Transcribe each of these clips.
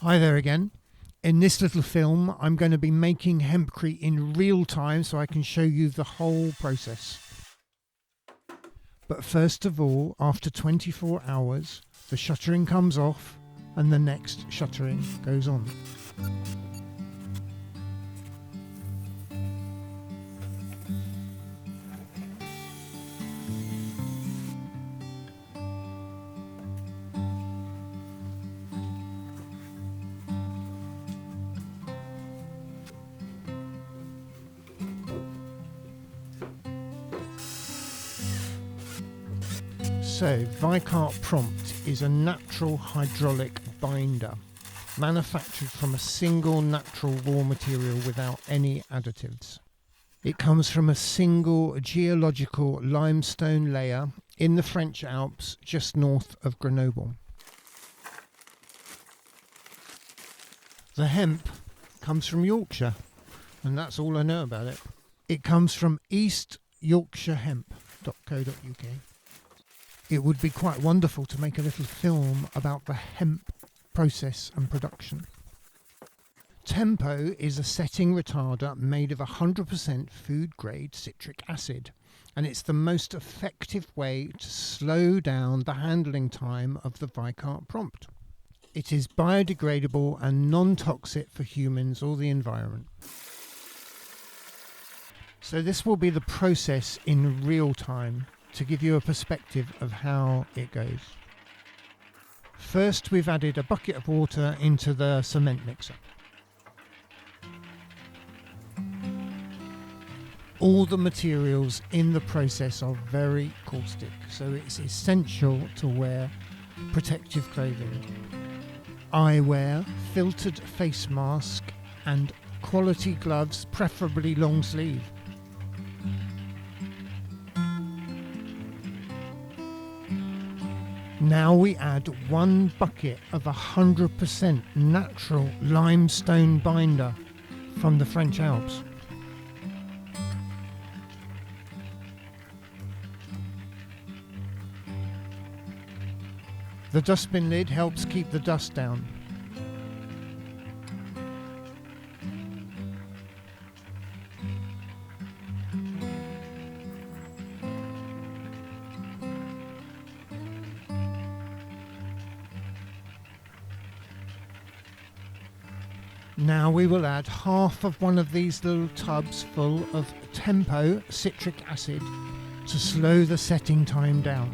Hi there again. In this little film, I'm going to be making hempcrete in real time so I can show you the whole process. But first of all, after 24 hours, the shuttering comes off and the next shuttering goes on. So, Vicat Prompt is a natural hydraulic binder manufactured from a single natural raw material without any additives. It comes from a single geological limestone layer in the French Alps just north of Grenoble. The hemp comes from Yorkshire, and that's all I know about it. It comes from eastyorkshirehemp.co.uk. It would be quite wonderful to make a little film about the hemp process and production. Tempo is a setting retarder made of 100% food-grade citric acid, and it's the most effective way to slow down the handling time of the Vicat Prompt. It is biodegradable and non-toxic for humans or the environment. So this will be the process in real time to give you a perspective of how it goes. First, we've added a bucket of water into the cement mixer. All the materials in the process are very caustic, so it's essential to wear protective clothing. Eyewear, filtered face mask and quality gloves, preferably long sleeve. Now we add 1 bucket of 100% natural limestone binder from the French Alps. The dustbin lid helps keep the dust down. Now we will add half of one of these little tubs full of Tempo citric acid to slow the setting time down.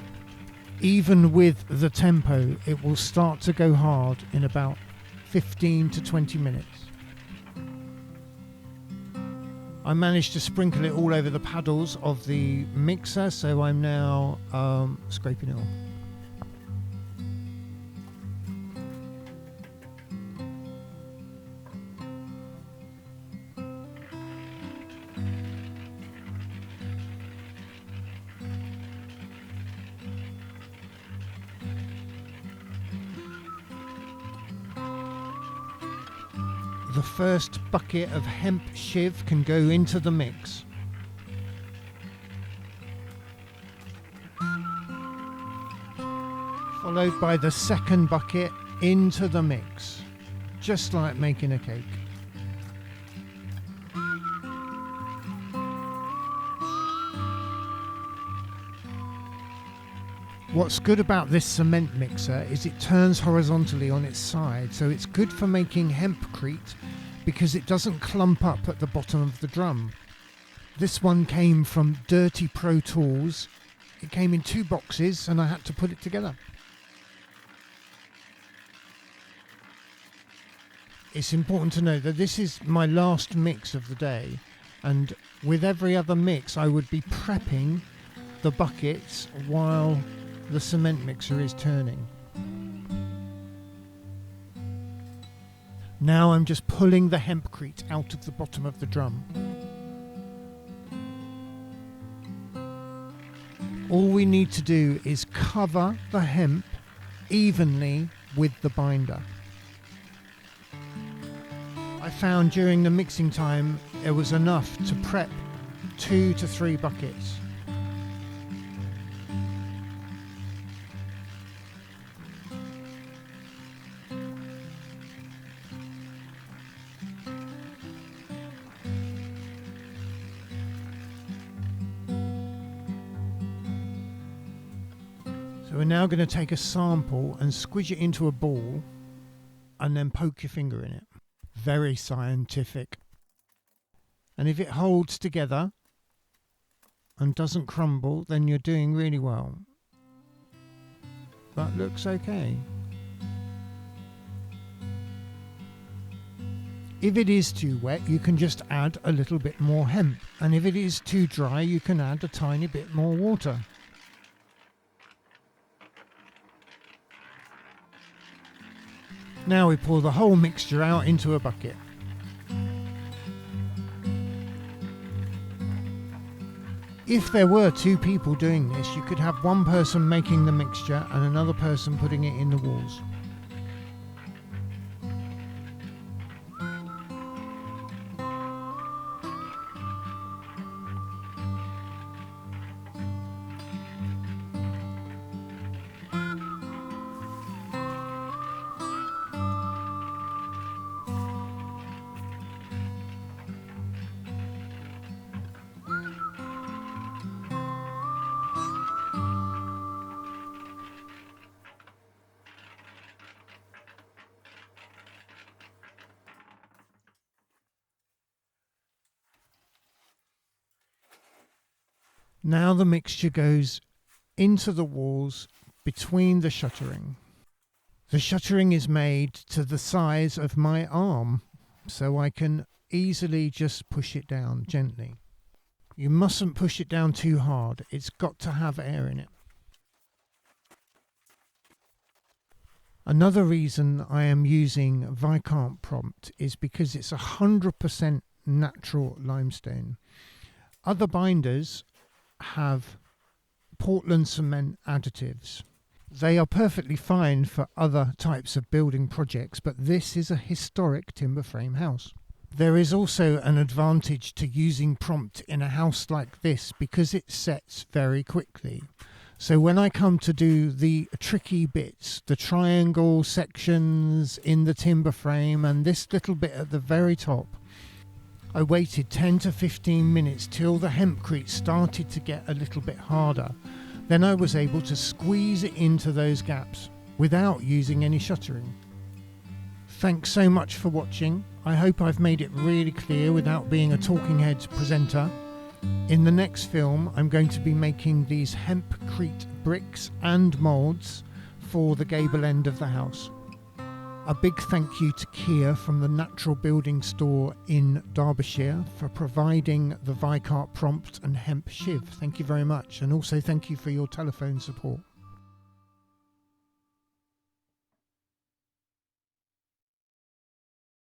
Even with the Tempo, it will start to go hard in about 15 to 20 minutes. I managed to sprinkle it all over the paddles of the mixer, so I'm now scraping it off. The first bucket of hemp shiv can go into the mix. Followed by the second bucket into the mix, just like making a cake. What's good about this cement mixer is it turns horizontally on its side, so it's good for making hempcrete because it doesn't clump up at the bottom of the drum. This one came from Dirty Pro Tools. It came in 2 boxes and I had to put it together. It's important to know that this is my last mix of the day, and with every other mix I would be prepping the buckets while the cement mixer is turning. Now I'm just pulling the hempcrete out of the bottom of the drum. All we need to do is cover the hemp evenly with the binder. I found during the mixing time it was enough to prep 2 to 3 buckets. So we're now going to take a sample and squish it into a ball and then poke your finger in it. Very scientific. And if it holds together and doesn't crumble, then you're doing really well. That looks okay. If it is too wet, you can just add a little bit more hemp. And if it is too dry, you can add a tiny bit more water. Now we pour the whole mixture out into a bucket. If there were two people doing this, you could have one person making the mixture and another person putting it in the walls. Now the mixture goes into the walls between the shuttering. The shuttering is made to the size of my arm, so I can easily just push it down gently. You mustn't push it down too hard, it's got to have air in it. Another reason I am using Vicat prompt is because it's 100% natural limestone. Other binders have Portland cement additives. They are perfectly fine for other types of building projects, but this is a historic timber frame house. There is also an advantage to using prompt in a house like this because it sets very quickly. So when I come to do the tricky bits, the triangle sections in the timber frame and this little bit at the very top, I waited 10 to 15 minutes till the hempcrete started to get a little bit harder. Then I was able to squeeze it into those gaps without using any shuttering. Thanks so much for watching. I hope I've made it really clear without being a talking heads presenter. In the next film, I'm going to be making these hempcrete bricks and moulds for the gable end of the house. A big thank you to Kier from the Natural Building Store in Derbyshire for providing the Vicat prompt and hemp shiv. Thank you very much, and also thank you for your telephone support.